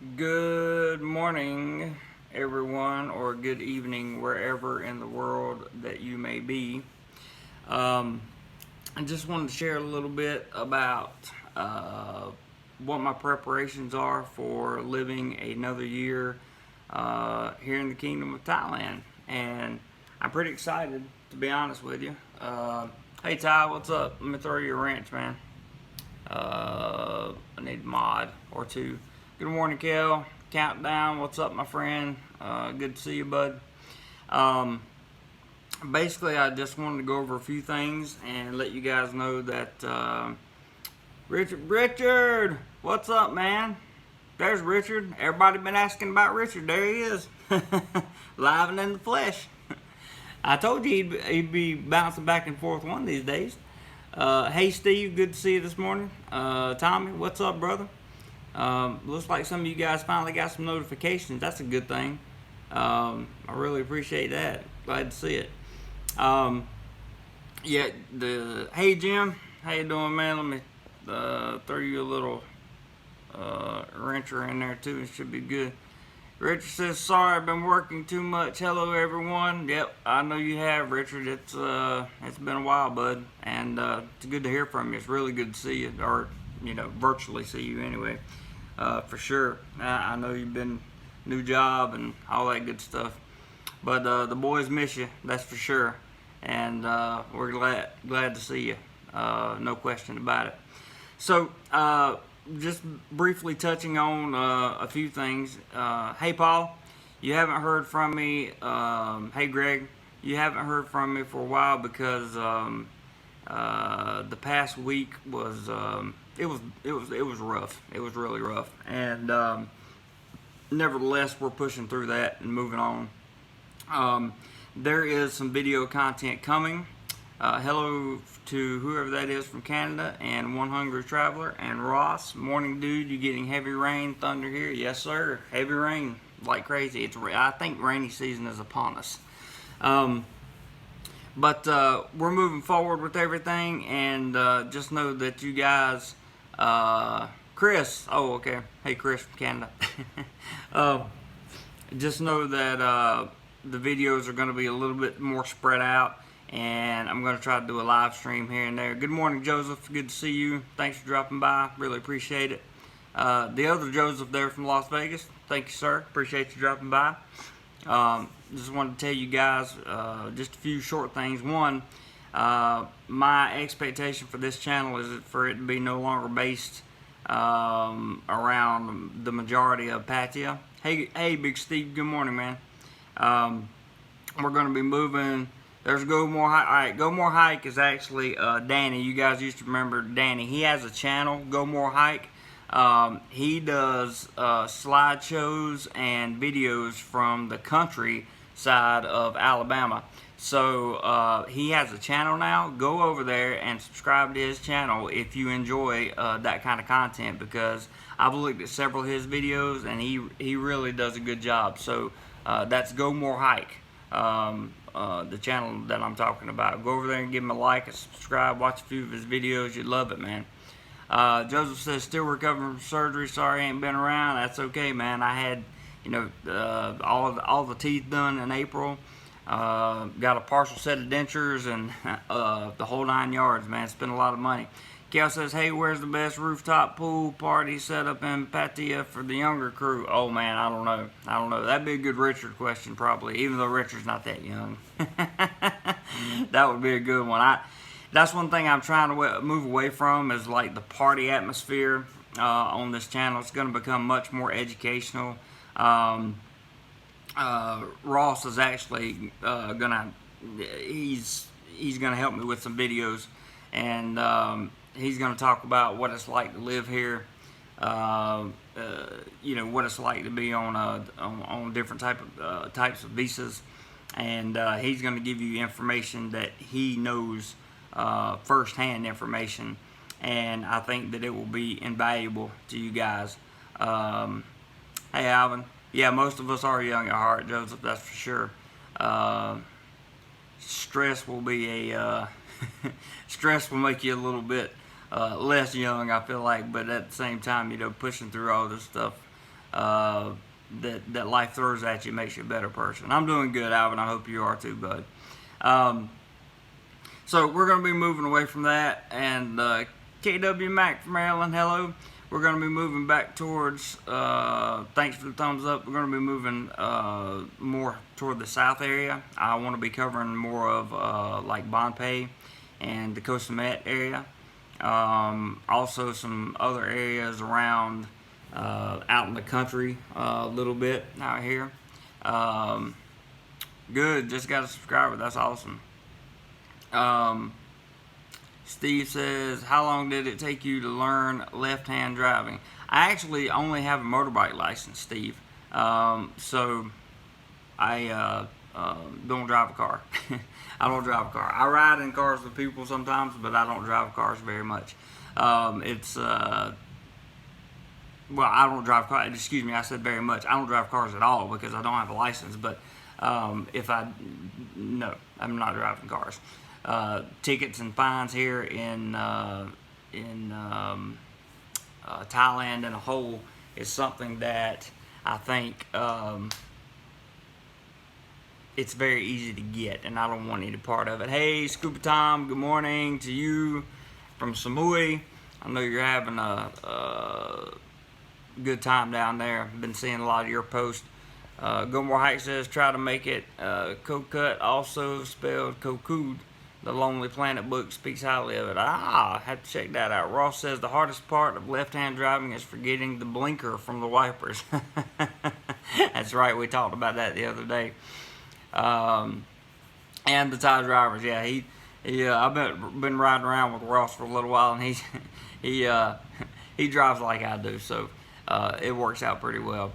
Good morning, everyone, or good evening, wherever in the world that you may be. Um, I just wanted to share a little bit about what my preparations are for living another year here in the Kingdom of Thailand. And I'm pretty excited, to be honest with you. Hey, Ty, what's up? Let me throw you a wrench, man. I need a mod or two. Good morning, Kel. Countdown. What's up, my friend? Good to see you, bud. Um, Basically, I just wanted to go over a few things and let you guys know that Richard, what's up, man? There's Richard. Everybody been asking about Richard. There he is, live and in the flesh. I told you he'd be bouncing back and forth one of these days. Hey, Steve, good to see you this morning. Tommy, what's up, brother? Looks like some of you guys finally got some notifications. That's a good thing. I really appreciate that. Glad to see it. Hey, Jim, how you doing, man? Let me throw you a little wrencher in there too. It should be good. Richard says, sorry, I've been working too much. Hello, everyone. Yep, I know you have, Richard. It's been a while, bud, and it's good to hear from you. It's really good to see you, or virtually see you anyway, for sure. I know you've been new job and all that good stuff, but the boys miss you, that's for sure, and we're glad to see you. No question about it. So, just briefly touching on a few things. Hey, Paul, you haven't heard from me. Hey, Greg, you haven't heard from me for a while because the past week was it was rough. It was really rough, and nevertheless, we're pushing through that and moving on. There is some video content coming. Hello to whoever that is from Canada, and One Hungry Traveler, and Ross. Morning, dude. You getting heavy rain, thunder here? Yes, sir. Heavy rain like crazy. I think rainy season is upon us. But we're moving forward with everything, and just know that you guys, Chris. Oh, okay. Hey, Chris from Canada. Just know that the videos are going to be a little bit more spread out, and I'm going to try to do a live stream here and there. Good morning, Joseph. Good to see you. Thanks for dropping by. Really appreciate it. The other Joseph there from Las Vegas, thank you, sir. Appreciate you dropping by. Just wanted to tell you guys just a few short things. One, my expectation for this channel is for it to be no longer based around the majority of Pattaya. Hey, Big Steve, good morning, man. We're going to be moving. There's Go More Hike. All right, Go More Hike is actually Danny. You guys used to remember Danny. He has a channel, Go More Hike. He does slideshows and videos from the country side of Alabama. So he has a channel now. Go over there and subscribe to his channel if you enjoy that kind of content, because I've looked at several of his videos and he really does a good job. So that's Go More Hike. The channel that I'm talking about. Go over there and give him a like and subscribe. Watch a few of his videos. You'd love it, man. Joseph says, still recovering from surgery. Sorry, I ain't been around. That's okay, man. I had, all the teeth done in April. Got a partial set of dentures and the whole 9 yards, man. Spent a lot of money. Cal says, hey, where's the best rooftop pool party set up in Pattaya for the younger crew? Oh, man, I don't know. That'd be a good Richard question, probably, even though Richard's not that young. That would be a good one. That's one thing I'm trying to move away from, is like the party atmosphere on this channel. It's going to become much more educational. Ross is actually he's gonna help me with some videos, and he's gonna talk about what it's like to live here. What it's like to be on different types of visas, and he's gonna give you information that he knows, firsthand information, and I think that it will be invaluable to you guys. Hey, Alvin. Yeah, most of us are young at heart, Joseph, that's for sure. Stress will be stress will make you a little bit less young, I feel like, but at the same time, pushing through all this stuff that life throws at you makes you a better person. I'm doing good, Alvin. I hope you are too, bud. So we're going to be moving away from that. And KW Mac from Maryland, hello. We're going to be moving back towards, thanks for the thumbs up, we're going to be moving more toward the south area. I want to be covering more of like Bonpei and the Costa Met area. Also some other areas around out in the country a little bit out here. Good, just got a subscriber, that's awesome. Steve says, how long did it take you to learn left-hand driving? I actually only have a motorbike license, Steve. So I don't drive a car. I don't drive a car. I ride in cars with people sometimes, but I don't drive cars very much. Well, I don't drive cars. Excuse me, I said very much. I don't drive cars at all because I don't have a license. But no, I'm not driving cars. Tickets and fines here in Thailand in a whole is something that I think it's very easy to get, and I don't want any part of it. Hey, Scuba Tom, good morning to you from Samui. I know you're having a good time down there. I've been seeing a lot of your posts. Go More Hike says, try to make it Kokut, also spelled Kokud. The Lonely Planet book speaks highly of it. I have to check that out. Ross says the hardest part of left-hand driving is forgetting the blinker from the wipers. That's right, we talked about that the other day. And the Thai drivers, yeah, I've been riding around with Ross for a little while, and he drives like I do, so it works out pretty well.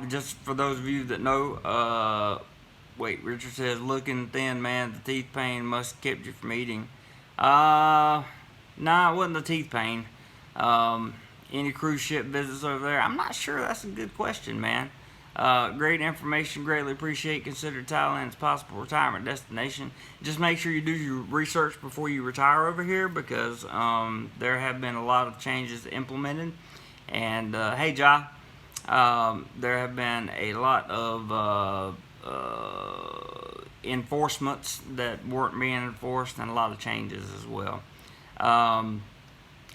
Just for those of you that know, wait, Richard says, looking thin, man, the teeth pain must have kept you from eating. Nah, it wasn't the teeth pain. Any cruise ship visits over there? I'm not sure. That's a good question, man. Great information, greatly appreciate. Consider Thailand's possible retirement destination. Just make sure you do your research before you retire over here, because there have been a lot of changes implemented. And hey, Ja, there have been a lot of enforcements that weren't being enforced, and a lot of changes as well.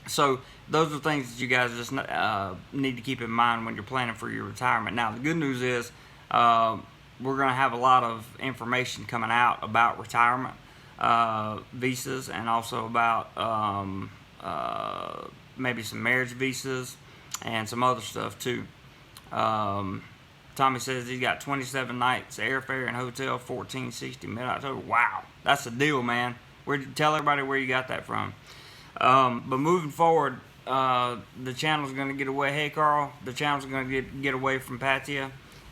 So those are things that you guys just need to keep in mind when you're planning for your retirement. Now, the good news is we're going to have a lot of information coming out about retirement visas, and also about maybe some marriage visas and some other stuff too. Tommy says he's got 27 nights airfare and hotel, 1460 mid-October. Wow, that's a deal, man. Tell everybody where you got that from. But moving forward, the channel's going to get away. Hey, Carl, the channel's going to get away from Pattaya,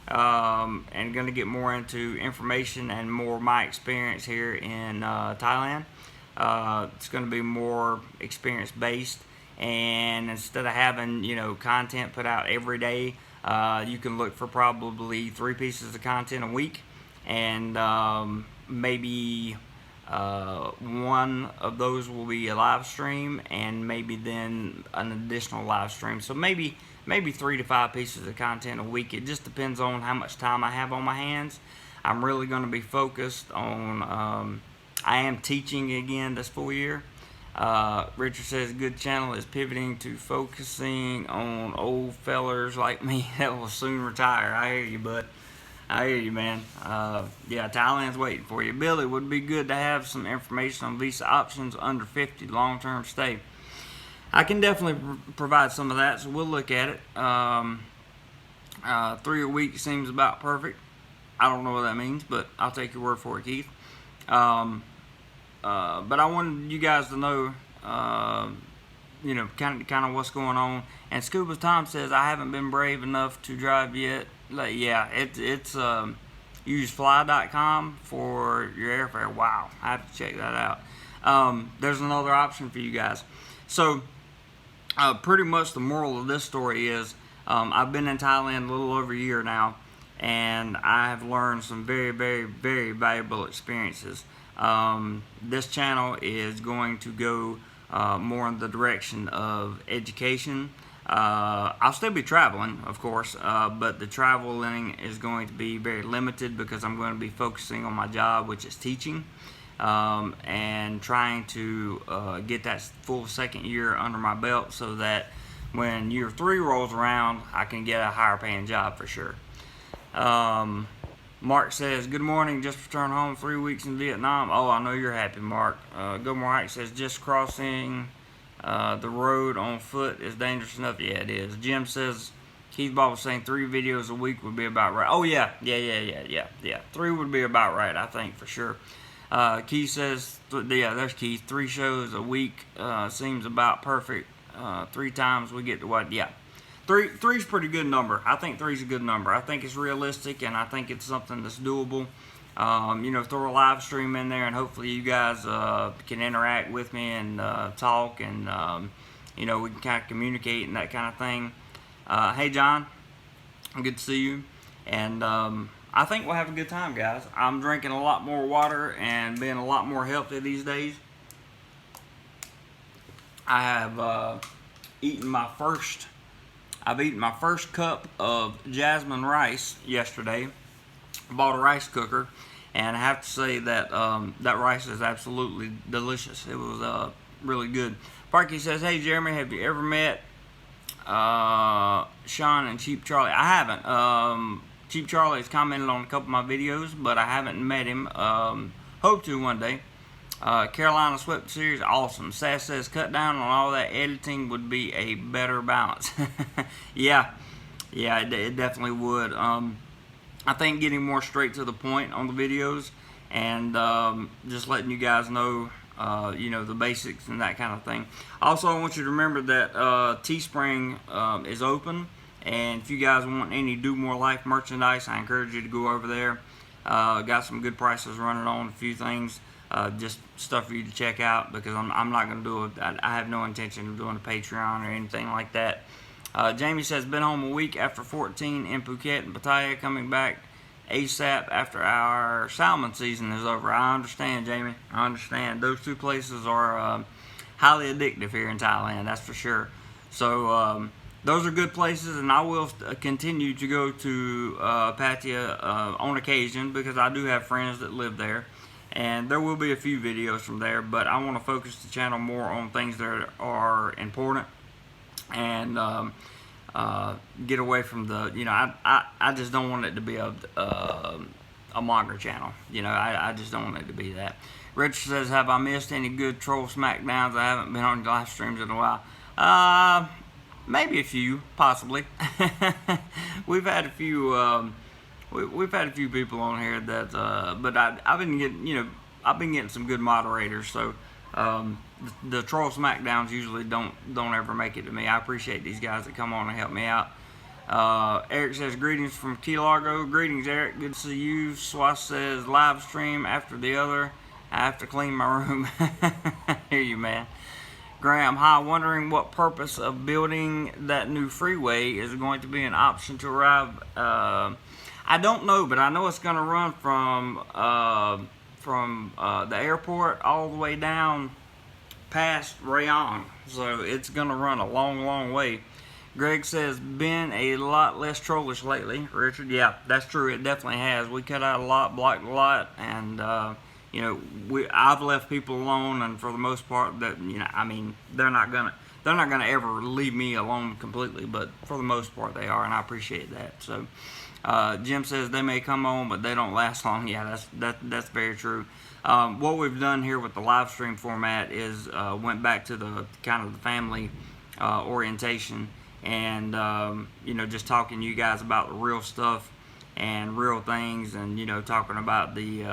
and going to get more into information and more my experience here in Thailand. It's going to be more experience-based, and instead of having content put out every day, you can look for probably 3 pieces of content a week, and maybe one of those will be a live stream, and maybe then an additional live stream. So maybe 3 to 5 pieces of content a week. It just depends on how much time I have on my hands. I'm really going to be focused on I am teaching again this full year. Richard says good channel is pivoting to focusing on old fellers like me that will soon retire. I hear you, bud. I hear you, man. Yeah, Thailand's waiting for you. Billy, would be good to have some information on visa options under 50 long-term stay. I can definitely provide some of that, so we'll look at it. 3 a week seems about perfect. I don't know what that means, but I'll take your word for it, Keith. But I wanted you guys to know, kind of what's going on. And Scuba Tom says, I haven't been brave enough to drive yet. Like, yeah, it's use fly.com for your airfare. Wow, I have to check that out. There's another option for you guys. So, pretty much the moral of this story is, I've been in Thailand a little over a year now, and I have learned some very, very, very valuable experiences. This channel is going to go more in the direction of education, I'll still be traveling, of course, but the traveling is going to be very limited because I'm going to be focusing on my job, which is teaching, and trying to get that full second year under my belt so that when year 3 rolls around, I can get a higher paying job for sure. Mark says, good morning, just returned home 3 weeks in Vietnam. Oh, I know you're happy, Mark. Go More Hike says, just crossing the road on foot is dangerous enough. Yeah, it is. Jim says, Keith Bob was saying 3 videos a week would be about right. Oh, yeah. 3 would be about right, I think, for sure. Keith says, yeah, there's Keith. 3 shows a week seems about perfect. 3 times we get to what? Yeah. Three's a pretty good number. I think 3's a good number. I think it's realistic, and I think it's something that's doable. Throw a live stream in there, and hopefully you guys can interact with me and talk, and we can kind of communicate and that kind of thing. Hey, John, good to see you, and I think we'll have a good time, guys. I'm drinking a lot more water and being a lot more healthy these days. I have eaten my first cup of jasmine rice yesterday. I bought a rice cooker, and I have to say that that rice is absolutely delicious. It was really good. Parky says, hey Jeremy, have you ever met Sean and Cheap Charlie? I haven't. Cheap Charlie has commented on a couple of my videos, but I haven't met him. Hope to one day. Carolina Swept Series, awesome. Sass says, cut down on all that editing would be a better balance. yeah, it definitely would. I think getting more straight to the point on the videos and just letting you guys know, the basics and that kind of thing. Also, I want you to remember that Teespring is open, and if you guys want any DoMoreLife merchandise, I encourage you to go over there. Got some good prices running on a few things. Just stuff for you to check out, because I'm not going to do it. I have no intention of doing a Patreon or anything like that. Jamie says, been home a week after 14 in Phuket and Pattaya, coming back ASAP after our salmon season is over. I understand, Jamie. I understand. Those 2 places are highly addictive here in Thailand, that's for sure. So those are good places, and I will continue to go to Pattaya on occasion, because I do have friends that live there. And there will be a few videos from there, but I want to focus the channel more on things that are important, and get away from the, I just don't want it to be a manga channel. I just don't want it to be that. Richard says, have I missed any good troll smackdowns? I haven't been on live streams in a while. Maybe a few, possibly. We've had a few. We've had a few people on here that, but I've been getting some good moderators. So the troll smackdowns usually don't ever make it to me. I appreciate these guys that come on and help me out. Eric says, greetings from Key Largo. Greetings, Eric. Good to see you. Swass says, live stream after the other. I have to clean my room. Hear you, man. Graham, hi, wondering what purpose of building that new freeway is going to be an option to arrive. I don't know, but I know it's going to run from the airport all the way down past Rayon. So it's going to run a long, long way. Greg says, been a lot less trollish lately. Richard, yeah, that's true. It definitely has. We cut out a lot, blocked a lot, and I've left people alone, and for the most part, that they're not gonna ever leave me alone completely, but for the most part they are, and I appreciate that. So. Jim says they may come on, but they don't last long. Yeah, that's very true. What we've done here with the live stream format is went back to the kind of the family orientation, and just talking to you guys about the real stuff and real things, and talking about the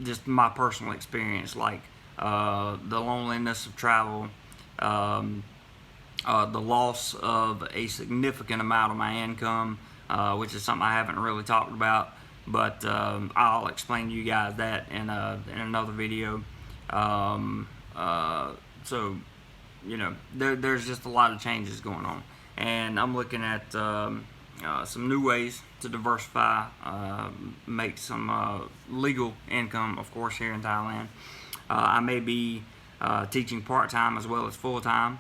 just my personal experience, like the loneliness of travel. The loss of a significant amount of my income, which is something I haven't really talked about, but I'll explain to you guys that in another video. So, there's just a lot of changes going on, and I'm looking at some new ways to diversify, make some legal income, of course, here in Thailand. I may be teaching part-time as well as full-time.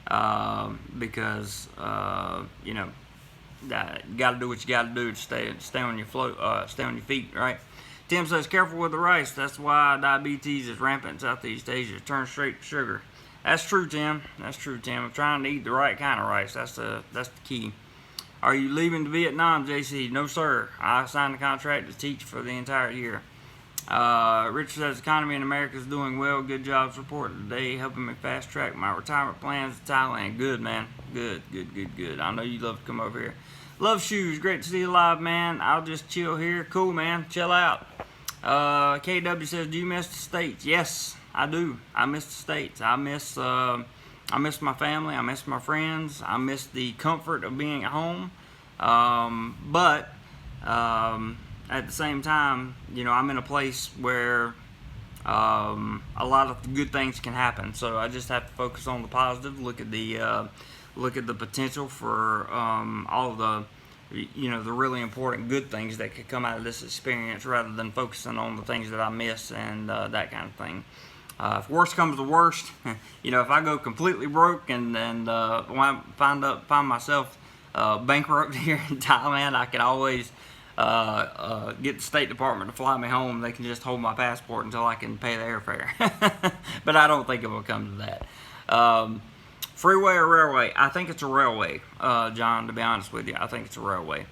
because you know, you got to do what you got to do to stay on your stay on your feet, right? Tim says, careful with the rice. That's why diabetes is rampant in Southeast Asia. Turn straight to sugar. That's true, Tim. That's true, Tim. I'm trying to eat the right kind of rice. That's the key. Are you leaving to Vietnam, JC? No, sir. I signed a contract to teach for the entire year. Richard says, the economy in America is doing well. Good jobs reported today, helping me fast track my retirement plans to Thailand. Good, man. Good. I know you love to come over here. Love shoes. Great to see you live, man. I'll just chill here. Cool, man. Chill out. KW says, do you miss the States? Yes, I do. I miss the States. I miss my family. I miss my friends. I miss the comfort of being at home. But at the same time, you know, I'm in a place where a lot of good things can happen. So I just have to focus on the positive. Look at the potential for all the, you know, the really important good things that could come out of this experience, rather than focusing on the things that I miss and that kind of thing. If worst comes to worst, you know, if I go completely broke and find myself bankrupt here in Thailand, I can always get the State Department to fly me home. They can just hold my passport until I can pay the airfare. But I don't think it will come to that. Freeway or railway? I think it's a railway, John, to be honest with you. I think it's a railway.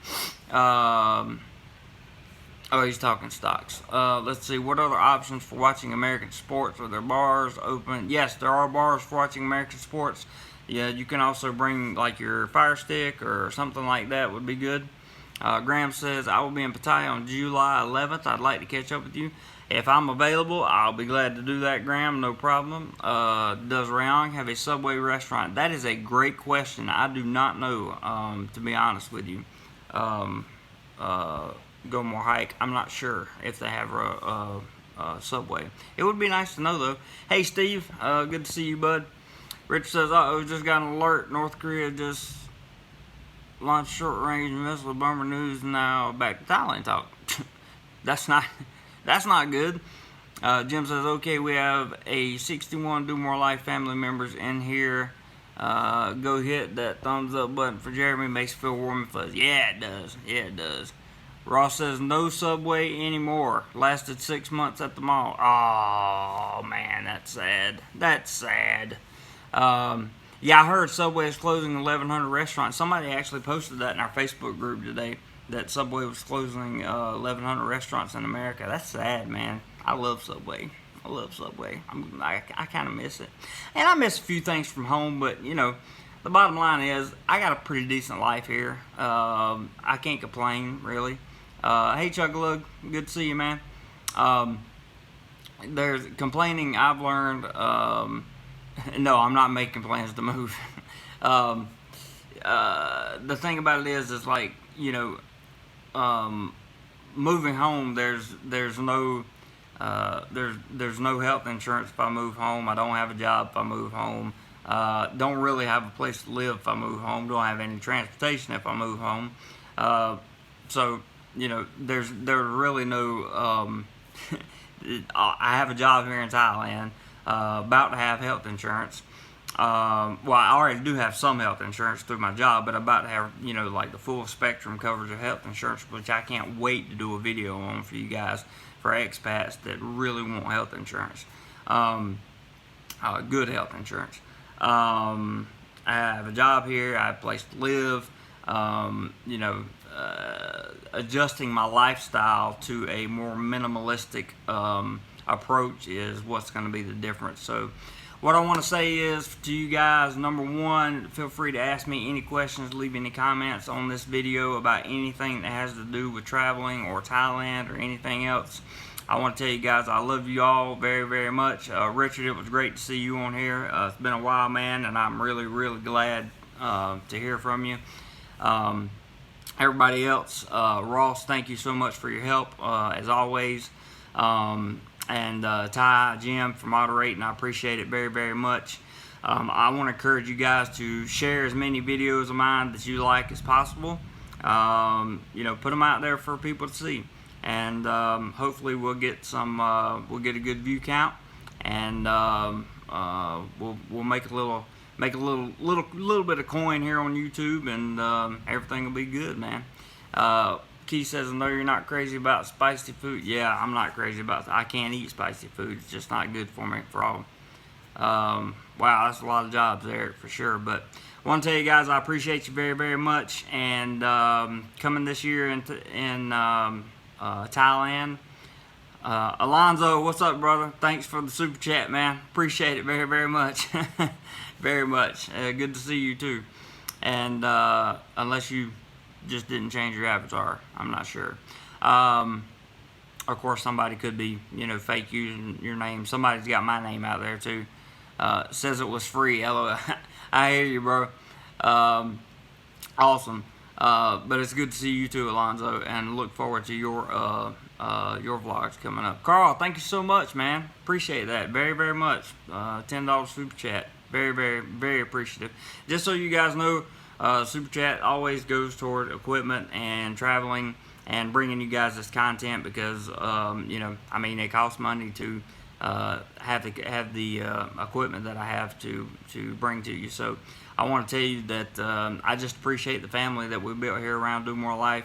Oh, he's talking stocks. Let's see. What other options for watching American sports? Are there bars open? Yes, there are bars for watching American sports. Yeah, you can also bring like your Fire Stick or something like that would be good. Graham says, I will be in Pattaya on July 11th. I'd like to catch up with you. If I'm available, I'll be glad to do that, Graham. No problem. Does Rayong have a Subway restaurant? That is a great question. I do not know, to be honest with you. Go More Hike. I'm not sure if they have a Subway. It would be nice to know, though. Hey, Steve. Good to see you, bud. Rich says, uh-oh, just got an alert. North Korea just launched short-range missile bomber news. Now back to Thailand talk. That's not good. Jim says, okay, we have a 61 DoMoreLife family members in here. Go hit that thumbs up button for Jeremy. Makes you feel warm and fuzzy. Yeah, it does. Ross says, no Subway anymore. Lasted 6 months at the mall. Oh, man, that's sad. Yeah, I heard Subway is closing 1,100 restaurants. Somebody actually posted that in our Facebook group today, that Subway was closing 1,100 restaurants in America. That's sad, man. I love Subway. I kind of miss it. And I miss a few things from home, but, you know, the bottom line is I got a pretty decent life here. I can't complain, really. Hey, Chug-a-Lug, good to see you, man. There's complaining I've learned. No, I'm not making plans to move. The thing about it is like, you know, moving home, there's no health insurance if I move home. I don't have a job if I move home. Don't really have a place to live if I move home. Don't have any transportation if I move home. So, you know, there's really no. I have a job here in Thailand. About to have health insurance. Well, I already do have some health insurance through my job, but I'm about to have, you know, like the full spectrum coverage of health insurance, which I can't wait to do a video on for you guys, for expats that really want health insurance. Good health insurance. I have a job here. I have a place to live. You know, adjusting my lifestyle to a more minimalistic approach is what's going to be the difference. So what I want to say is to you guys, number one, feel free to ask me any questions, leave any comments on this video about anything that has to do with traveling or Thailand or anything else. I want to tell you guys I love you all very, very much. Richard, it was great to see you on here. It's been a while, man, and I'm really, really glad to hear from you. Everybody else, Ross, thank you so much for your help, as always. And Ty, Jim, for moderating. I appreciate it very, very much. I want to encourage you guys to share as many videos of mine that you like as possible. You know, put them out there for people to see, and hopefully we'll get a good view count, and we'll make a little make a little bit of coin here on YouTube, and everything will be good, man. Keith says, I know you're not crazy about spicy food. Yeah, I'm not crazy about it. I can't eat spicy food. It's just not good for me for all. Wow, that's a lot of jobs there for sure. But I want to tell you guys, I appreciate you very, very much. And coming this year in Thailand. Alonzo, what's up, brother? Thanks for the super chat, man. Appreciate it very, very much. Very much. Good to see you too. And unless you just didn't change your avatar, I'm not sure. Of course, somebody could be, fake using your name. Somebody's got my name out there too. Says it was free. LOL. I hear you, bro. Awesome. But it's good to see you too, Alonzo, and look forward to your vlogs coming up. Carl, thank you so much, man. Appreciate that very, very much. $10 super chat. Very, very, very appreciative. Just so you guys know, super chat always goes toward equipment and traveling and bringing you guys this content because it costs money to have the equipment that I have to bring to you. So I want to tell you that I just appreciate the family that we built here around DoMoreLife.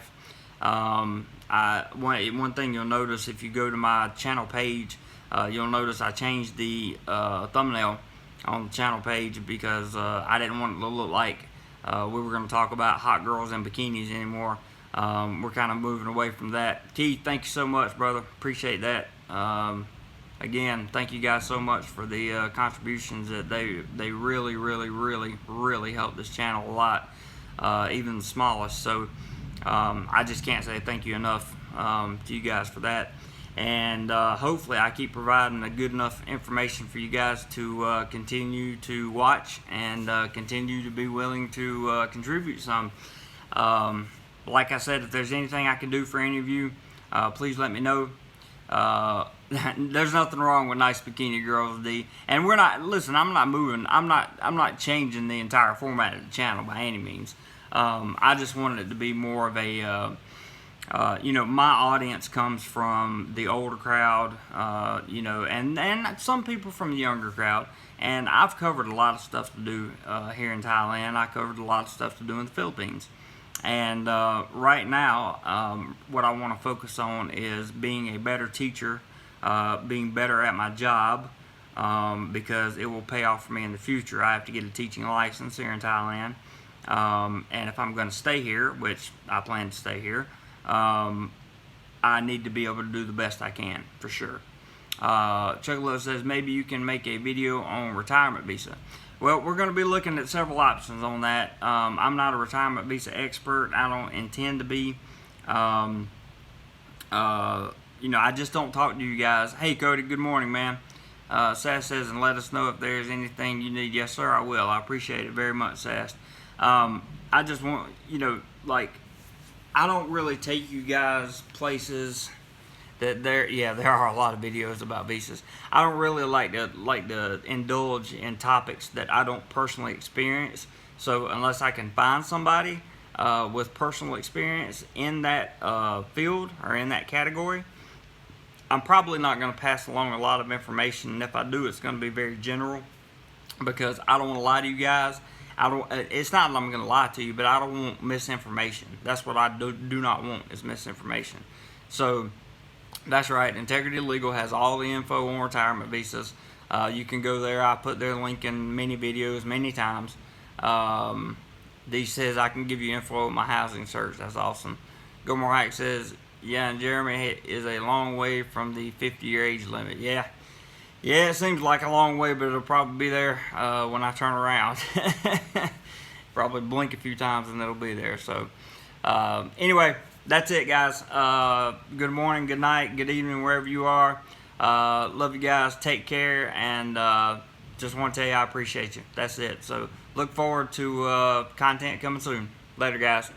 One thing you'll notice if you go to my channel page, you'll notice I changed the thumbnail on the channel page because I didn't want it to look like we were going to talk about hot girls in bikinis anymore. We're kind of moving away from that. Keith, thank you so much, brother. Appreciate that. Again, thank you guys so much for the contributions that they really, really, really, really helped this channel a lot, even the smallest. So I just can't say thank you enough to you guys for that. And hopefully I keep providing a good enough information for you guys to continue to watch and continue to be willing to contribute some. Like I said, if there's anything I can do for any of you, please let me know. There's nothing wrong with nice bikini girls, D. And we're not, listen, I'm not moving, I'm not changing the entire format of the channel by any means. I just wanted it to be more of a, my audience comes from the older crowd, and some people from the younger crowd. And I've covered a lot of stuff to do here in Thailand. I covered a lot of stuff to do in the Philippines. And right now, what I want to focus on is being a better teacher, being better at my job, because it will pay off for me in the future. I have to get a teaching license here in Thailand. And if I'm going to stay here, which I plan to stay here, I need to be able to do the best I can, for sure. Chuckalo says, maybe you can make a video on retirement visa. Well, we're going to be looking at several options on that. I'm not a retirement visa expert. I don't intend to be. I just don't talk to you guys. Hey, Cody, good morning, man. Sass says, and let us know if there's anything you need. Yes, sir, I will. I appreciate it very much, Sass. I just want, I don't really take you guys places that there are a lot of videos about visas. I don't really like to indulge in topics that I don't personally experience. So unless I can find somebody with personal experience in that field or in that category, I'm probably not going to pass along a lot of information. And if I do, it's going to be very general because I don't want to lie to you guys. It's not that I'm going to lie to you, but I don't want misinformation. That's what I do not want, is misinformation. So that's right. Integrity Legal has all the info on retirement visas. You can go there. I put their link in many videos many times. D says, I can give you info on my housing search. That's awesome. Gomor Hack says, yeah, and Jeremy is a long way from the 50-year age limit. Yeah, it seems like a long way, but it'll probably be there when I turn around. Probably blink a few times and it'll be there. So anyway, that's it, guys. Good morning, good night, good evening, wherever you are. Love you guys. Take care. And just want to tell you I appreciate you. That's it. So look forward to content coming soon. Later, guys.